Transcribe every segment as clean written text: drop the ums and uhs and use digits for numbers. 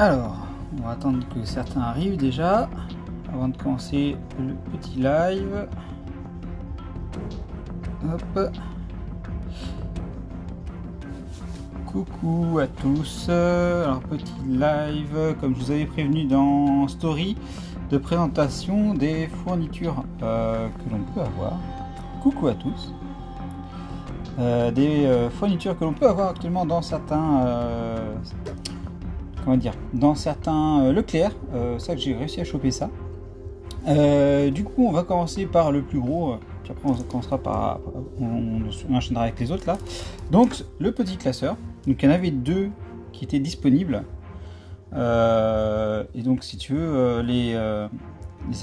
Alors, on va attendre que certains arrivent déjà avant de commencer le petit live. Hop. Coucou à tous. Alors, petit live, comme je vous avais prévenu dans Story, de présentation des fournitures que l'on peut avoir. Coucou à tous. Des fournitures que l'on peut avoir actuellement dans certains dans certains Leclerc. Ça que j'ai réussi à choper ça. Du coup on va commencer par le plus gros, puis après on commencera par on enchaînera avec les autres là. Donc le petit classeur, donc il y en avait deux qui étaient disponibles, et donc si tu veux les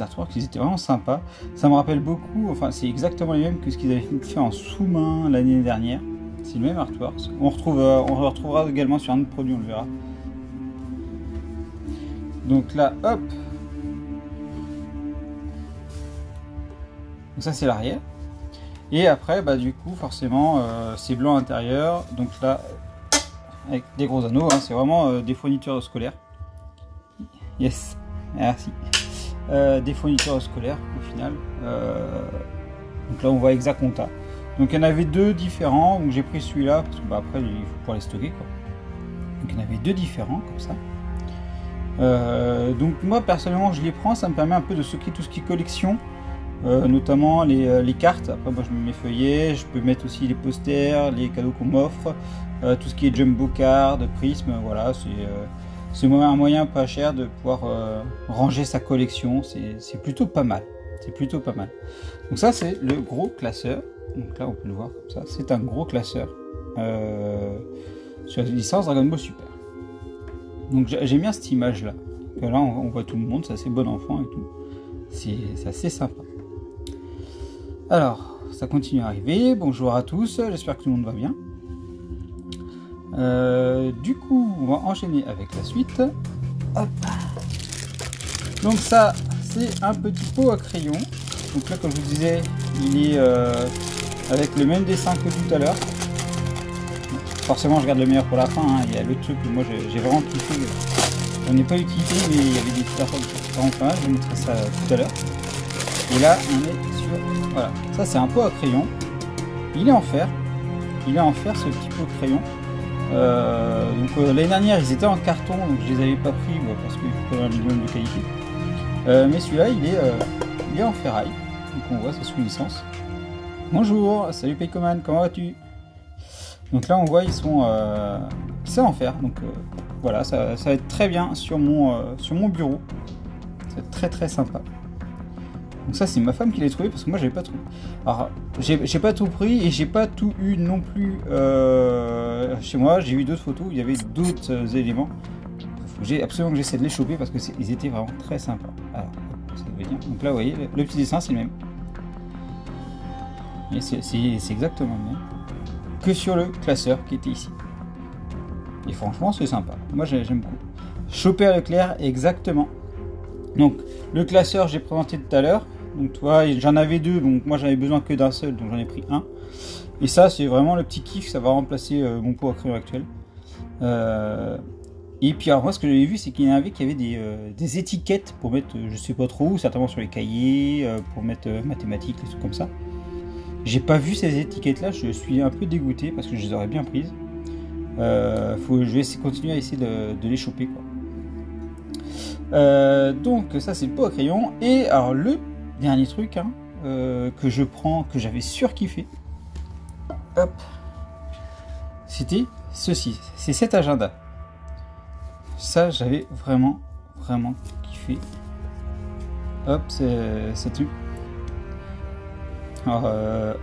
artworks ils étaient vraiment sympas. Ça me rappelle beaucoup, enfin c'est exactement les mêmes que ce qu'ils avaient fait en sous-main l'année dernière. C'est le même artwork. On le retrouvera également sur un autre produit, on le verra. Donc là, hop. Donc ça c'est l'arrière. Et après, bah du coup, forcément, c'est blanc à l'intérieur. Donc là, avec des gros anneaux, hein, c'est vraiment des fournitures scolaires. Yes, merci. Des fournitures scolaires au final. Donc là, on voit Exaconta. Donc il y en avait deux différents. Donc j'ai pris celui-là parce que bah, après, il faut pouvoir les stocker, quoi. Donc il y en avait deux différents comme ça. Donc moi personnellement je les prends, ça me permet un peu de stocker tout ce qui est collection, notamment les cartes. Après moi je mets mes feuillets, je peux mettre aussi les posters, les cadeaux qu'on m'offre, tout ce qui est jumbo card, prisme, voilà, c'est un moyen pas cher de pouvoir ranger sa collection, c'est plutôt pas mal, c'est plutôt pas mal. Donc ça c'est le gros classeur, donc là on peut le voir comme ça, c'est un gros classeur sur la licence Dragon Ball Super. Donc j'aime bien cette image là. Là on voit tout le monde, c'est assez bon enfant et tout. C'est assez sympa. Alors, ça continue à arriver. Bonjour à tous, j'espère que tout le monde va bien. Du coup, on va enchaîner avec la suite. Hop. Donc ça, c'est un petit pot à crayon. Donc là, comme je vous disais, il est avec le même dessin que tout à l'heure. Forcément je garde le meilleur pour la fin, hein. Il y a le truc que moi j'ai vraiment kiffé, on n'est pas utilisé mais il y avait des petites affaires vraiment pas mal, je vous montrerai ça tout à l'heure. Et là on est sur, voilà, ça c'est un pot à crayon, il est en fer ce petit pot de crayon. Donc l'année dernière ils étaient en carton donc je les avais pas pris parce qu'il faut pas un minimum de qualité, mais celui-là il est en ferraille, donc on voit c'est sous licence. Bonjour, salut Paycoman, comment vas-tu? Donc là on voit ils sont c'est en fer, donc voilà, ça va être très bien sur mon bureau, c'est très très sympa. Donc ça c'est ma femme qui l'a trouvé parce que moi j'avais pas trouvé. Alors j'ai pas tout pris et j'ai pas tout eu non plus chez moi, j'ai eu d'autres photos où il y avait d'autres éléments. J'ai absolument que j'essaie de les choper parce que ils étaient vraiment très sympas. Alors ça veut dire. Donc là vous voyez le petit dessin c'est le même. Et c'est exactement le même que sur le classeur qui était ici. Et franchement c'est sympa, moi j'aime beaucoup. Choper à Leclerc exactement. Donc le classeur j'ai présenté tout à l'heure, donc tu vois j'en avais deux, donc moi j'avais besoin que d'un seul, donc j'en ai pris un. Et ça c'est vraiment le petit kiff, ça va remplacer mon pot à crayon actuel. Et puis alors moi ce que j'avais vu c'est qu'il y en avait qui avaient des étiquettes pour mettre je sais pas trop où, certainement sur les cahiers, pour mettre mathématiques, des trucs comme ça. J'ai pas vu ces étiquettes là, je suis un peu dégoûté parce que je les aurais bien prises. Je vais continuer à essayer de les choper quoi. Donc ça c'est le pot à crayon. Et alors le dernier truc hein, que je prends, que j'avais surkiffé, hop, c'était ceci, c'est cet agenda. Ça j'avais vraiment kiffé. Hop, c'est tout. Alors,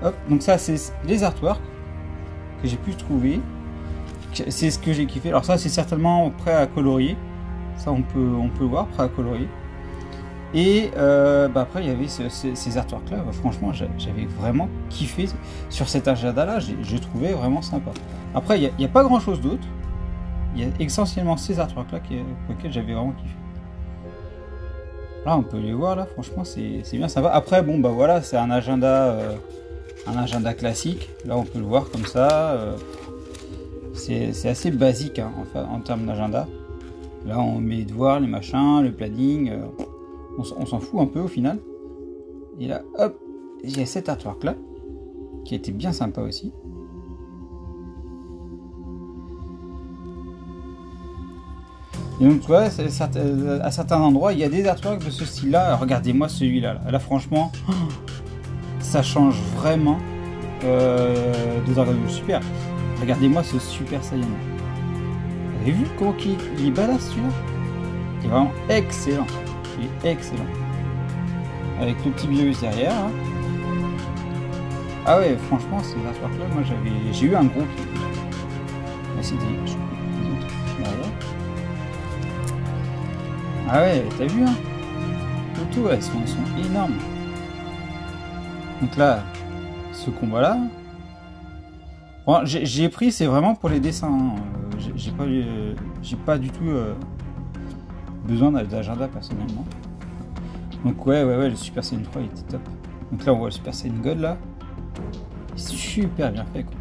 hop, donc ça c'est les artworks que j'ai pu trouver, c'est ce que j'ai kiffé. Alors ça c'est certainement prêt à colorier, ça on peut voir, prêt à colorier. Et après il y avait ces artworks là, franchement j'avais vraiment kiffé sur cet agenda là, je trouvais vraiment sympa. Après il n'y a pas grand chose d'autre, il y a essentiellement ces artworks là pour lesquels j'avais vraiment kiffé. Là on peut les voir là, franchement c'est bien sympa. Après bon bah voilà, c'est un agenda classique, là on peut le voir comme ça, c'est assez basique hein, en termes d'agenda. Là, on met les devoirs, les machins, le planning. On s'en fout un peu au final. Et là, hop, il y a cet artwork là, qui a été bien sympa aussi. Et donc, tu vois, à certains endroits, il y a des artworks de ce style-là. Regardez-moi celui-là. Là, franchement, ça change vraiment de Dragon Ball Super. Regardez-moi ce Super Saiyan. Vous avez vu comment il est badass celui-là? Il est vraiment excellent. Il est excellent. Avec le petit virus derrière. Hein. Ah ouais, franchement, ces artworks-là, moi j'ai eu un gros kiff. Là, c'est des autres derrière. Ah ouais, t'as vu, hein? Photos, elles sont énormes. Donc là, ce combat-là, bon, j'ai pris, c'est vraiment pour les dessins. Hein. J'ai pas du tout besoin d'agenda personnellement. Donc ouais, le Super Saiyan 3 il était top. Donc là, on voit le Super Saiyan God là. C'est super bien fait, quoi.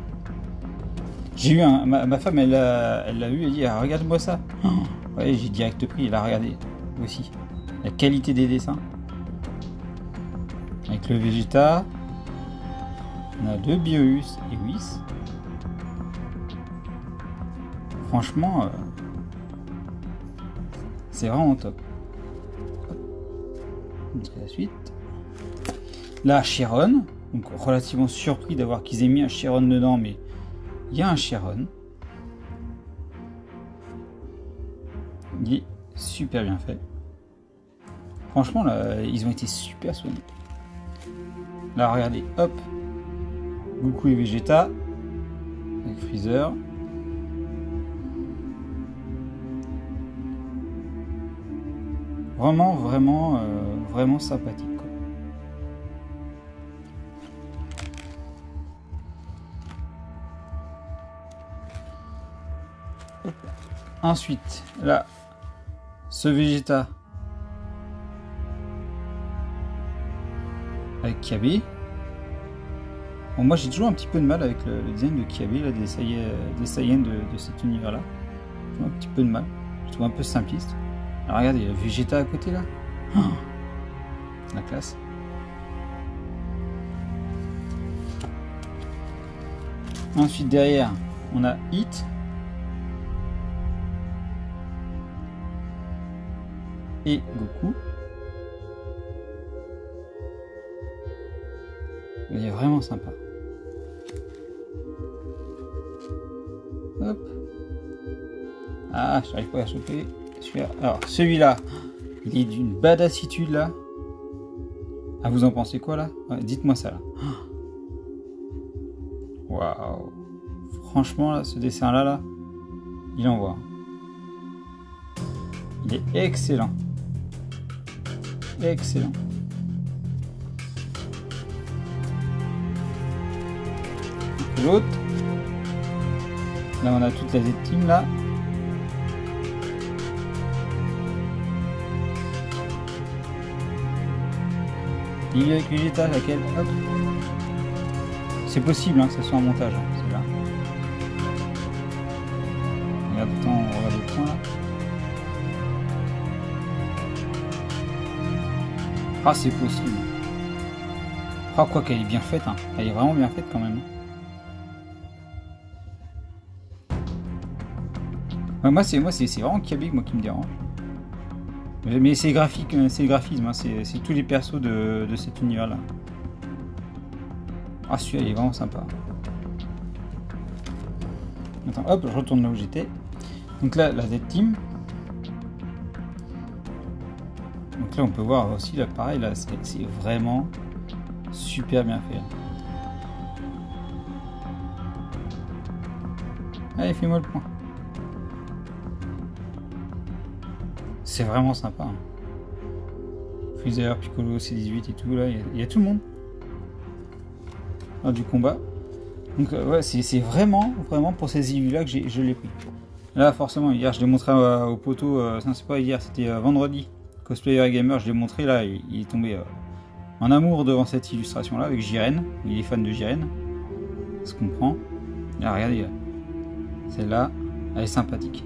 J'ai eu ma femme, elle l'a vu, elle dit ah, regarde-moi ça. Oh, ouais, j'ai direct pris, elle a regardé aussi. La qualité des dessins. Avec le Vegeta. On a deux Beerus et Whis. Franchement, c'est vraiment top. Montrer la suite. Là, Chiron. Donc relativement surpris d'avoir qu'ils aient mis un Chiron dedans, mais il y a un Chiron. Il est super bien fait. Franchement, là, ils ont été super soignés. Là, regardez, hop. Goku et Vegeta. Avec Freezer. Vraiment sympathique, quoi. Ensuite, là, ce Vegeta avec Kiabi. Bon, moi j'ai toujours un petit peu de mal avec le design de Kiabi, là, des Saiyans de cet univers-là. J'ai un petit peu de mal. Je trouve un peu simpliste. Alors regardez, il y a Vegeta à côté là. Oh, la classe. Ensuite derrière, on a Hit. Et Goku. Il est vraiment sympa. Hop. Ah, j'arrive pas à choper. Alors, celui-là, il est d'une badassitude là. Ah, vous en pensez quoi là? Ouais, dites-moi ça là. Waouh. Franchement, là, ce dessin là, il envoie. Il est excellent. Excellent. L'autre. Là, on a toute la Z-Team là. Il est avec Vegeta, laquelle? Hop. C'est possible hein, que ça soit un montage, hein, c'est là. Regarde, attends, on regarde le point là. Ah, c'est possible. Ah, quoi qu'elle est bien faite, hein. Elle est vraiment bien faite quand même. Ouais, moi c'est vraiment Kiabi moi qui me dérange. Mais c'est graphique, c'est le graphisme, hein, c'est tous les persos de cet univers là. Ah, celui-là il est vraiment sympa. Attends, hop, je retourne là où j'étais. Donc là, la Z-Team. Donc là, on peut voir aussi, là, pareil, là, c'est vraiment super bien fait. Allez, fais-moi le point. C'est vraiment sympa. Hein. Freezer, Piccolo, C18 et tout, là, il y a tout le monde. Là, du combat. Donc ouais, c'est vraiment pour ces illus là que je l'ai pris. Là forcément hier je l'ai montré au poteau, non c'est pas hier, c'était vendredi. Cosplayer Gamer, je l'ai montré là, il est tombé en amour devant cette illustration là avec Jiren. Il est fan de Jiren. Ça se comprend. Là regardez, celle-là, elle est sympathique.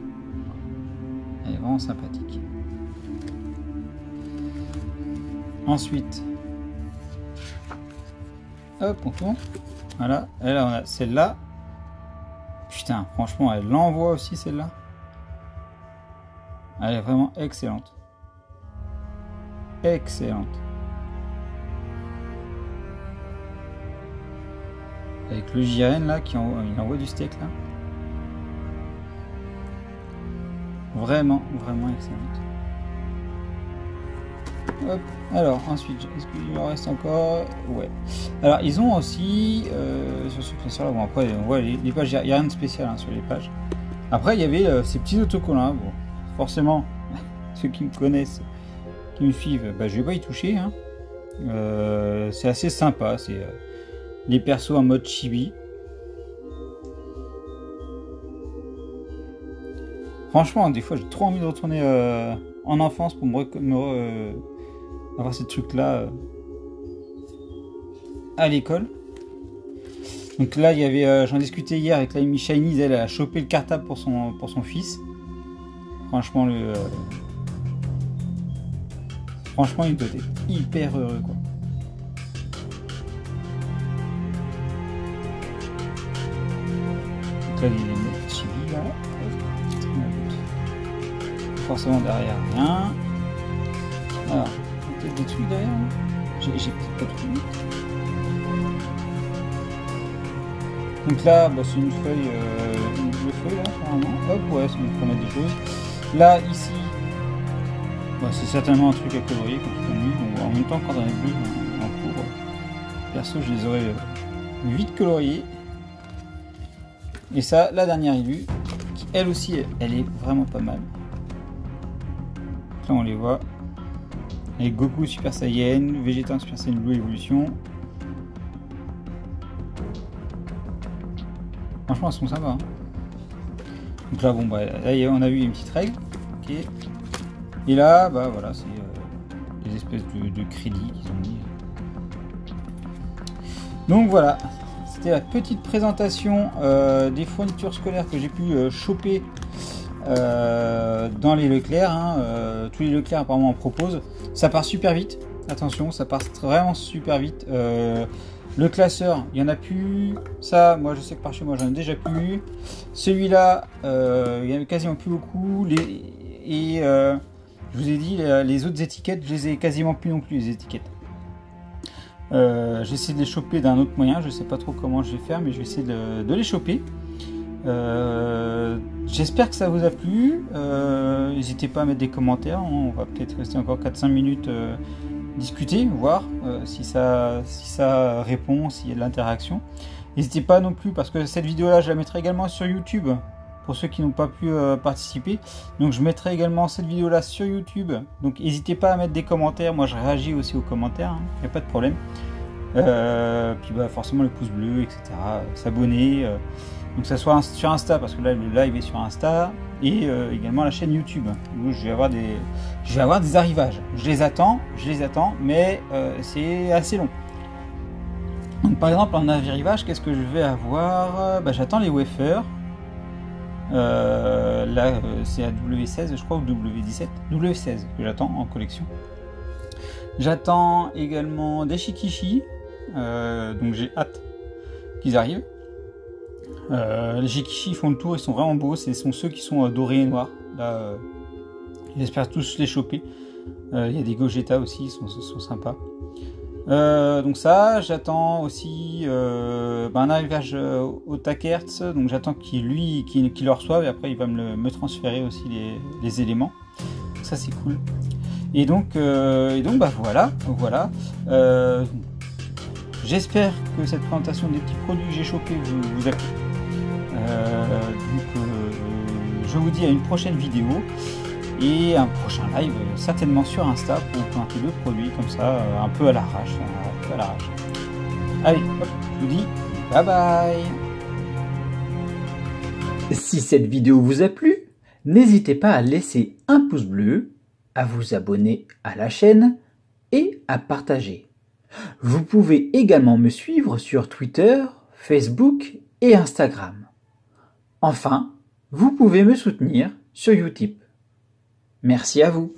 Elle est vraiment sympathique. Ensuite, hop, on tourne. Voilà, et là on a celle-là. Putain, franchement, elle l'envoie aussi celle-là. Elle est vraiment excellente. Excellente. Avec le JN là, il envoie du steak là. Vraiment, vraiment excellente. Hop. Alors ensuite, est-ce qu'il en reste encore? Ouais. Alors ils ont aussi sur ce classeur là, bon après on voit les pages, il n'y a rien de spécial hein, sur les pages. Après il y avait ces petits autocollants. Bon, forcément, ceux qui me connaissent, qui me suivent, bah, je vais pas y toucher. Hein. C'est assez sympa. C'est les persos en mode chibi. Franchement, des fois j'ai trop envie de retourner en enfance pour avoir ces trucs là à l'école. Donc là il y avait, j'en discutais hier avec l'ami Shiny, elle a chopé le cartable pour son fils. Franchement franchement il doit être hyper heureux quoi. Donc là il y a les modes chibi là. Forcément derrière rien. Alors peut-être des trucs derrière. J'ai peut-être pas tout vu. Donc là, bah, c'est une feuille, une feuille là, apparemment. Hop, ouais, ça nous permet des choses. Là, ici, bah, c'est certainement un truc à colorier comme je connu. Donc en même temps, quand on est bleu en cours, perso, je les aurais vite coloriés. Et ça, la dernière élue, qui elle aussi, elle est vraiment pas mal. Donc là, on les voit. Avec Goku Super Saiyan, Vegeta Super Saiyan Blue Evolution. Franchement, elles sont sympas. Hein. Donc là, bon, bah, là, on a vu une petite règle. Ok. Et là, bah voilà, c'est des espèces de crédits qu'ils ont mis. Donc voilà, c'était la petite présentation des fournitures scolaires que j'ai pu choper dans les Leclerc. Hein. Tous les Leclerc apparemment en proposent. Ça part super vite. Attention, ça part vraiment super vite. Le classeur, il n'y en a plus. Ça, moi je sais que par chez moi j'en ai déjà plus. Celui-là, il n'y en a quasiment plus beaucoup. Je vous ai dit, les autres étiquettes, je les ai quasiment plus non plus, les étiquettes. J'essaie de les choper d'un autre moyen. Je ne sais pas trop comment je vais faire, mais je vais essayer de les choper. J'espère que ça vous a plu. N'hésitez pas à mettre des commentaires. On va peut-être rester encore 4-5 minutes. Discuter, voir si ça répond, s'il y a de l'interaction. N'hésitez pas non plus, parce que cette vidéo là je la mettrai également sur YouTube pour ceux qui n'ont pas pu participer. Donc je mettrai également cette vidéo là sur YouTube, donc n'hésitez pas à mettre des commentaires. Moi je réagis aussi aux commentaires, il n'y a pas de problème. Puis bah, forcément le pouce bleu, etc. S'abonner, donc ça soit sur Insta, parce que là le live est sur Insta, et également la chaîne YouTube où je vais avoir des arrivages. Je les attends, mais c'est assez long. Donc par exemple en arrivage, qu'est-ce que je vais avoir? Bah, j'attends les wafers. Là c'est à W16 je crois, ou W17, W16 que j'attends en collection. J'attends également des Shikishi, donc j'ai hâte qu'ils arrivent. Les Shikishi font le tour, ils sont vraiment beaux, ce sont ceux qui sont dorés et noirs. Là, j'espère tous les choper. Il y a des Gogeta aussi, ils sont sympas. Donc ça, j'attends aussi un arrivage au Takertz, donc j'attends qu'il le reçoive, et après il va me transférer aussi les éléments. Donc ça c'est cool. Et donc bah voilà. J'espère que cette présentation des petits produits que j'ai chopés vous a plu. Je vous dis à une prochaine vidéo et un prochain live certainement sur Insta pour vous présenter d'autres produits comme ça, un peu à l'arrache. Allez, hop, je vous dis bye bye. Si cette vidéo vous a plu, n'hésitez pas à laisser un pouce bleu, à vous abonner à la chaîne et à partager. Vous pouvez également me suivre sur Twitter, Facebook et Instagram. Enfin, vous pouvez me soutenir sur Utip. Merci à vous.